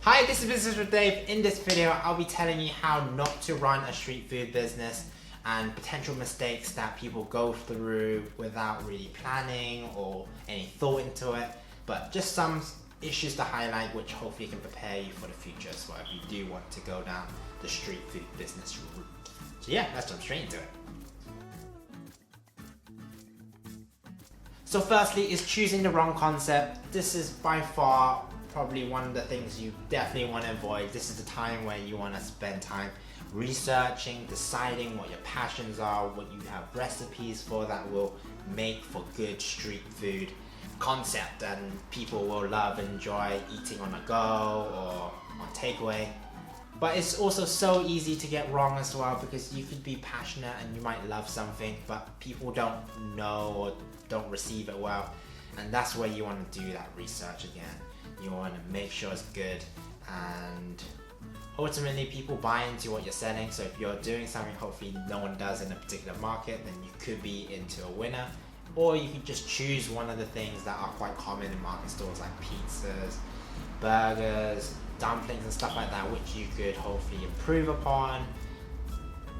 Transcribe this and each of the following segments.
Hi, this is Business with Dave. In this video, I'll be telling you how not to run a street food business and potential mistakes that people go through without really planning or any thought into it, but just some issues to highlight which hopefully can prepare you for the future as well if you do want to go down the street food business route. So yeah, let's jump straight into it. So firstly is choosing the wrong concept. This is by far probably one of the things you definitely want to avoid. This is the time where you want to spend time researching, deciding what your passions are, what you have recipes for that will make for good street food concept and people will love and enjoy eating on the go or on takeaway. But it's also so easy to get wrong as well, because you could be passionate and you might love something but people don't know or don't receive it well, and that's where you want to do that research again. You want to make sure it's good, and ultimately people buy into what you're selling. So if you're doing something hopefully no one does in a particular market, then you could be into a winner. Or you could just choose one of the things that are quite common in market stores, like pizzas, burgers, dumplings and stuff like that, which you could hopefully improve upon,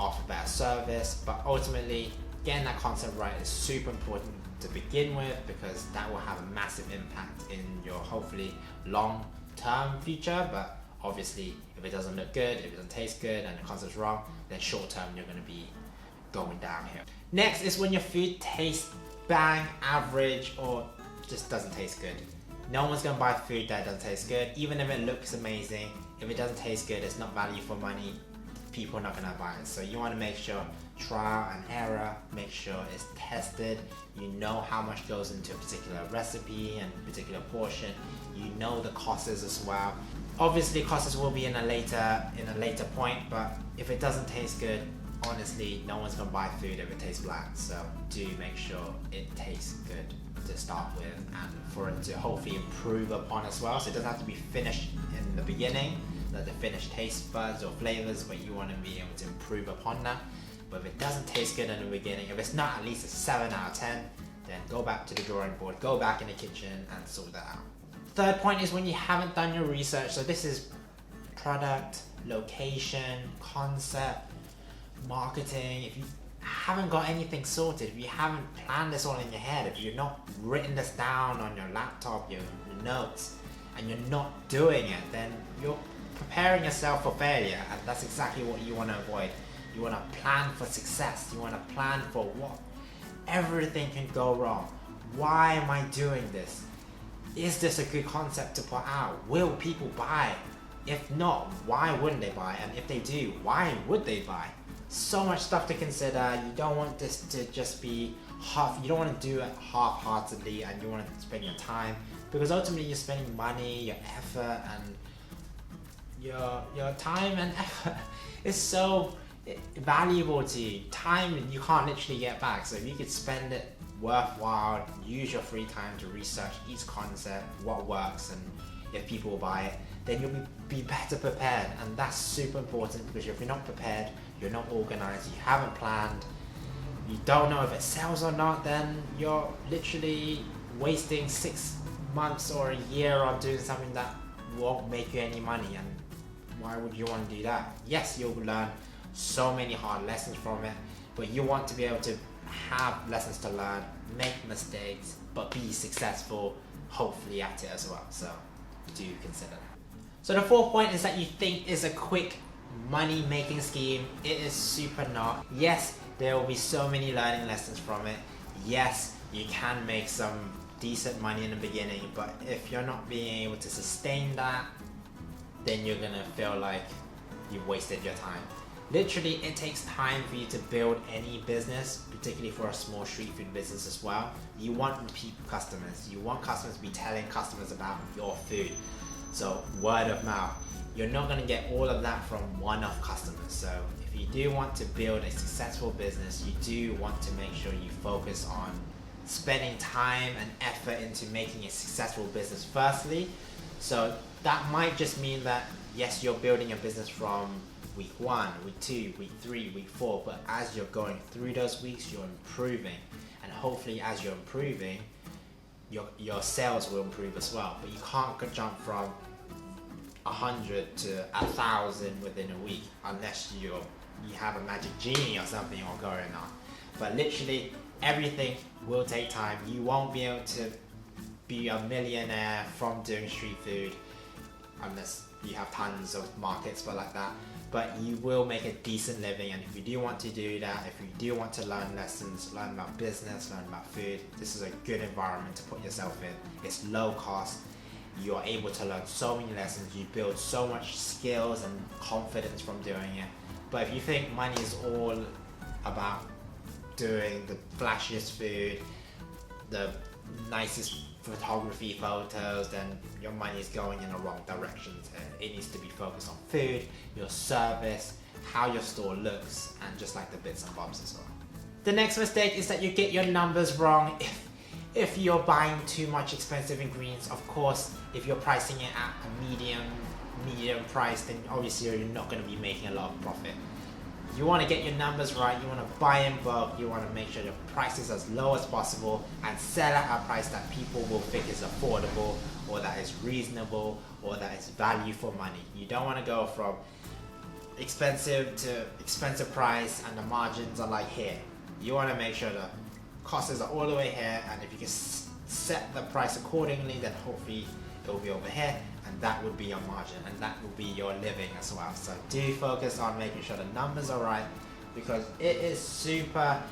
offer better service. But ultimately getting that concept right is super important to begin with, because that will have a massive impact in your hopefully long-term future. But obviously if it doesn't look good, if it doesn't taste good and the concept's wrong, then short-term you're going to be going downhill. Next is when your food tastes bang average or just doesn't taste good. No one's going to buy food that doesn't taste good, even if it looks amazing. If it doesn't taste good, it's not value for money, people are not going to buy it. So you want to make sure, trial and error, make sure it's tested, you know how much goes into a particular recipe and a particular portion, you know the costs as well. Obviously costs will be in a later point, but if it doesn't taste good, honestly no one's going to buy food if it tastes bland. So do make sure it tastes good to start with, and for it to hopefully improve upon as well. So it doesn't have to be finished in the beginning, like the finished taste buds or flavors, but you want to be able to improve upon that. But if it doesn't taste good in the beginning, if it's not at least a 7 out of 10, then go back to the drawing board, go back in the kitchen and sort that out. Third point is when you haven't done your research. So this is product, location, concept, marketing. If you haven't got anything sorted, if you haven't planned this all in your head, if you're not written this down on your laptop, your notes, and you're not doing it, then you're preparing yourself for failure, and that's exactly what you want to avoid. You want to plan for success. You want to plan for what everything can go wrong. Why am I doing this? Is this a good concept to put out? Will people buy? If not, why wouldn't they buy? And if they do, why would they buy? So much stuff to consider. You don't want this to just be you don't want to do it half-heartedly, and you want to spend your time, because ultimately you're spending money, your effort, and your time and effort is so valuable to you. Time you can't literally get back, so if you could spend it worthwhile, use your free time to research each concept, what works, and if people will buy it, then you'll be better prepared. And that's super important, because if you're not prepared, you're not organized, you haven't planned, you don't know if it sells or not, then you're literally wasting 6 months or a year on doing something that won't make you any money. And why would you want to do that? Yes, you'll learn so many hard lessons from it, but you want to be able to have lessons to learn, make mistakes, but be successful hopefully at it as well. So do consider that. So the fourth point is that you think is a quick money making scheme. It is super not. Yes, there will be so many learning lessons from it. Yes, you can make some decent money in the beginning, but if you're not being able to sustain that, then you're gonna feel like you've wasted your time. Literally, it takes time for you to build any business, particularly for a small street food business as well. You want repeat customers. You want customers to be telling customers about your food. So word of mouth. You're not going to get all of that from one-off customers. So if you do want to build a successful business, you do want to make sure you focus on spending time and effort into making a successful business firstly. So that might just mean that, yes, you're building a business from week 1, week 2, week 3, week 4, but as you're going through those weeks, you're improving. And hopefully as you're improving, your sales will improve as well. But you can't jump from 100 to 1,000 within a week, unless you have a magic genie or something all going on. But literally everything will take time. You won't be able to be a millionaire from doing street food unless you have tons of markets but like that. But you will make a decent living, and if you do want to do that, if you do want to learn lessons, learn about business, learn about food, this is a good environment to put yourself in. It's low cost. You are able to learn so many lessons. You build so much skills and confidence from doing it. But if you think money is all about doing the flashiest food, the nicest photography photos, then your money is going in the wrong direction. It needs to be focused on food, your service, how your store looks, and just like the bits and bobs as well. The next mistake is that you get your numbers wrong. If you're buying too much expensive ingredients, of course, if you're pricing it at a medium price, then obviously you're not going to be making a lot of profit. You want to get your numbers right, you want to buy in bulk, you want to make sure your price is as low as possible and sell at a price that people will think is affordable, or that is reasonable, or that is value for money. You don't want to go from expensive to expensive price and the margins are like here. You want to make sure the costs are all the way here, and if you can set the price accordingly, then hopefully it will be over here, and that would be your margin, and that will be your living as well. So do focus on making sure the numbers are right, because it is super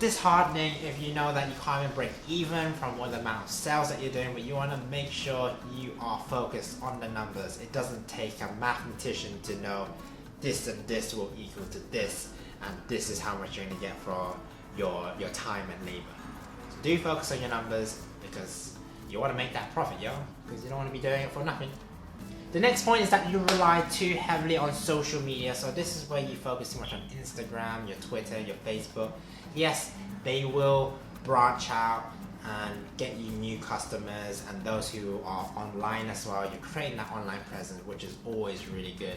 disheartening if you know that you can't even break even from what the amount of sales that you're doing, but you want to make sure you are focused on the numbers. It doesn't take a mathematician to know this and this will equal to this, and this is how much you're going to get for your time and labor. So do focus on your numbers, because you want to make that profit, yo, because you don't want to be doing it for nothing. The next point is that you rely too heavily on social media. So this is where you focus too much on Instagram, your Twitter, your Facebook. Yes, they will branch out and get you new customers and those who are online as well. You're creating that online presence, which is always really good.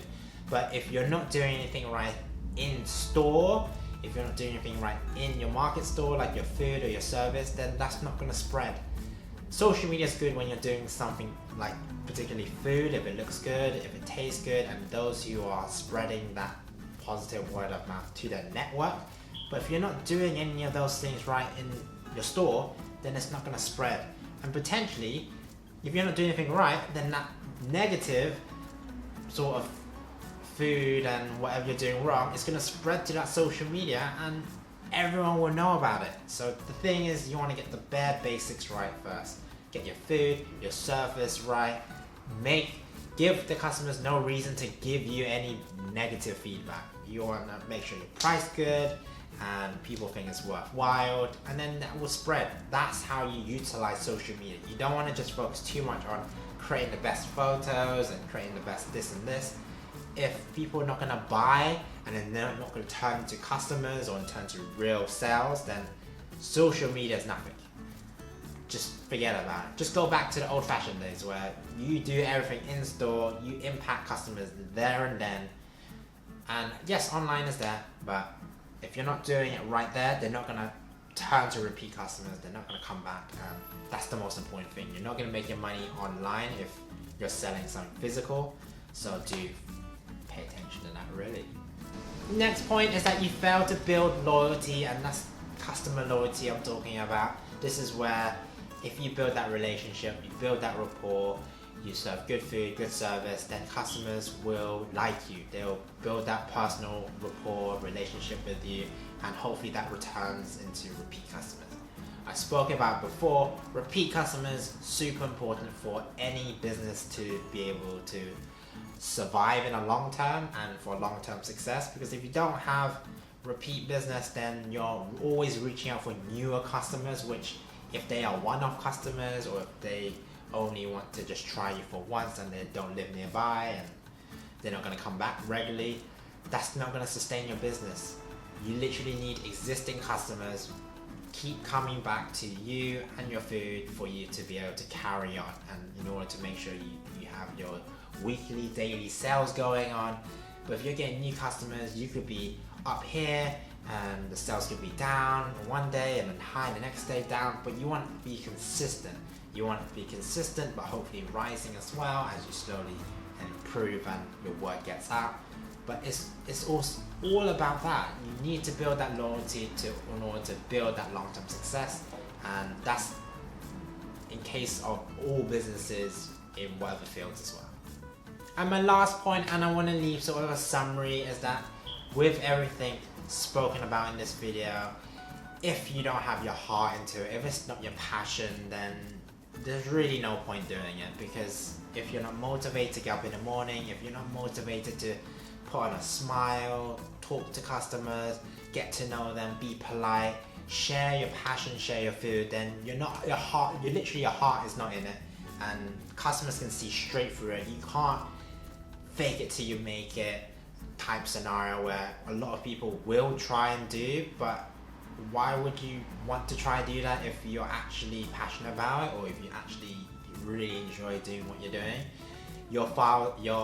But if you're not doing anything right in store, if you're not doing anything right in your market store, like your food or your service, then that's not going to spread. Social media is good when you're doing something like particularly food, if it looks good, if it tastes good, and those who are spreading that positive word of mouth to their network. But if you're not doing any of those things right in your store, then it's not going to spread. And potentially, if you're not doing anything right, then that negative sort of food and whatever you're doing wrong is going to spread to that social media, and everyone will know about it. So the thing is, you want to get the bare basics right first. Get your food, your service right. Give the customers no reason to give you any negative feedback. You want to make sure your price good and people think it's worthwhile, and then that will spread. That's how you utilize social media. You don't want to just focus too much on creating the best photos and creating the best this and this. If people are not going to buy, and then they're not going to turn into customers or turn to real sales, then social media is nothing. Just forget about it. Just go back to the old-fashioned days where you do everything in store, you impact customers there and then. And yes, online is there, but if you're not doing it right there, they're not going to turn to repeat customers. They're not going to come back. That's the most important thing. You're not going to make your money online if you're selling something physical. So do pay attention to that, really. Next point is that you fail to build loyalty, and that's customer loyalty I'm talking about. This is where if you build that relationship, you build that rapport, you serve good food, good service, then customers will like you. They'll build that personal rapport, relationship with you, and hopefully that returns into repeat customers. I spoke about before, repeat customers, super important for any business to be able to survive in a long term and for long-term success, because if you don't have repeat business, then you're always reaching out for newer customers, which if they are one-off customers, or if they only want to just try you for once and they don't live nearby and they're not going to come back regularly, that's not going to sustain your business. You literally need existing customers keep coming back to you and your food for you to be able to carry on, and in order to make sure you have your weekly, daily sales going on. But if you're getting new customers, you could be up here and the sales could be down one day and then high the next day down, but you want to be consistent. You want to be consistent, but hopefully rising as well as you slowly and improve and your word gets out. But it's also all about that. You need to build that loyalty in order to build that long-term success, and that's in case of all businesses in whatever fields as well. And my last point, and I want to leave sort of a summary, is that with everything spoken about in this video, if you don't have your heart into it, if it's not your passion, then there's really no point doing it. Because if you're not motivated to get up in the morning, if you're not motivated to put on a smile, talk to customers, get to know them, be polite, share your passion, share your food, then your heart is not in it, and customers can see straight through it. You can't fake it till you make it type scenario where a lot of people will try and do, but why would you want to try and do that if you're actually passionate about it, or if you actually really enjoy doing what you're doing? Your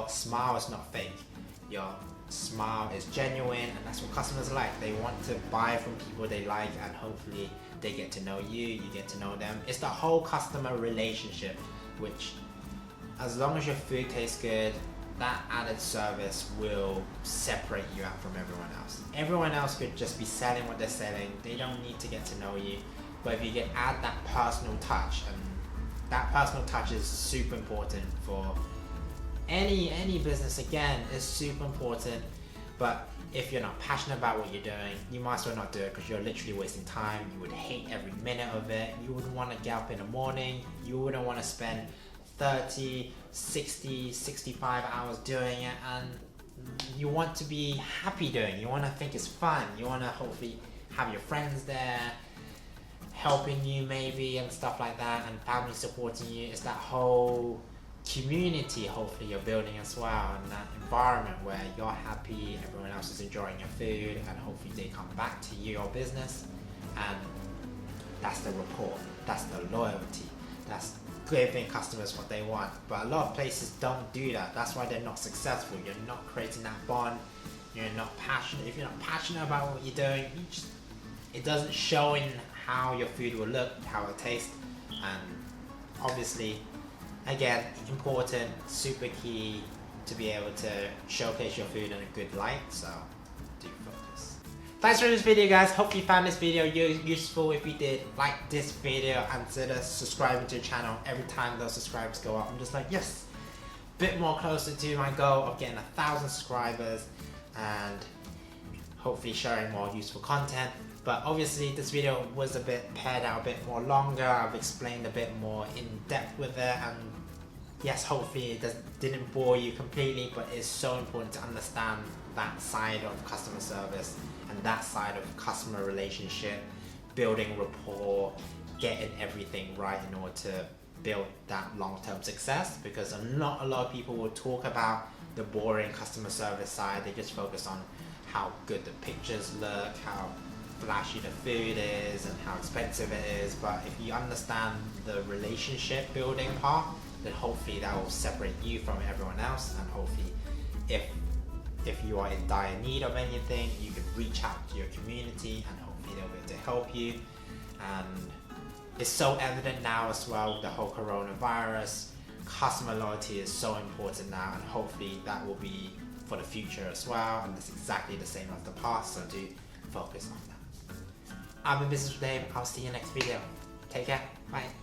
smile is not fake. Your smile is genuine, and that's what customers like. They want to buy from people they like, and hopefully they get to know you, you get to know them. It's the whole customer relationship, which as long as your food tastes good, that added service will separate you out from everyone else. Everyone else could just be selling what they're selling. They don't need to get to know you. But if you add that personal touch, and that personal touch is super important for any business. Again, it's super important. But if you're not passionate about what you're doing, you might as well not do it, because you're literally wasting time. You would hate every minute of it. You wouldn't want to get up in the morning. You wouldn't want to spend 30, 60, 65 hours doing it, and you want to be happy doing it. You want to think it's fun. You want to hopefully have your friends there helping you maybe and stuff like that, and family supporting you. It's that whole community hopefully you're building as well, and that environment where you're happy, everyone else is enjoying your food, and hopefully they come back to your business. And that's the rapport, that's the loyalty, that's giving customers what they want. But a lot of places don't do that. That's why they're not successful. You're not creating that bond. You're not passionate. If you're not passionate about what you're doing, it doesn't show in how your food will look, how it tastes. And obviously, again, important, super key to be able to showcase your food in a good light. So do focus. Thanks for this video, guys. Hope you found this video useful. If you did, like this video, consider subscribing to the channel. Every time those subscribers go up, I'm just like, yes, bit more closer to my goal of getting 1,000 subscribers, and hopefully sharing more useful content. But obviously this video was a bit pared out, a bit more longer. I've explained a bit more in depth with it, and yes, hopefully it didn't bore you completely, but it's so important to understand that side of customer service and that side of customer relationship, building rapport, getting everything right in order to build that long-term success. Because not a lot of people will talk about the boring customer service side. They just focus on how good the pictures look, how flashy the food is, and how expensive it is. But if you understand the relationship building part, then hopefully that will separate you from everyone else. And hopefully if you are in dire need of anything, you can reach out to your community, and hopefully they'll be able to help you. And it's so evident now as well with the whole coronavirus. Customer loyalty is so important now, and hopefully that will be for the future as well, and it's exactly the same as the past. So do focus on that. I've been Business with Dave. I'll see you next video. Take care. Bye.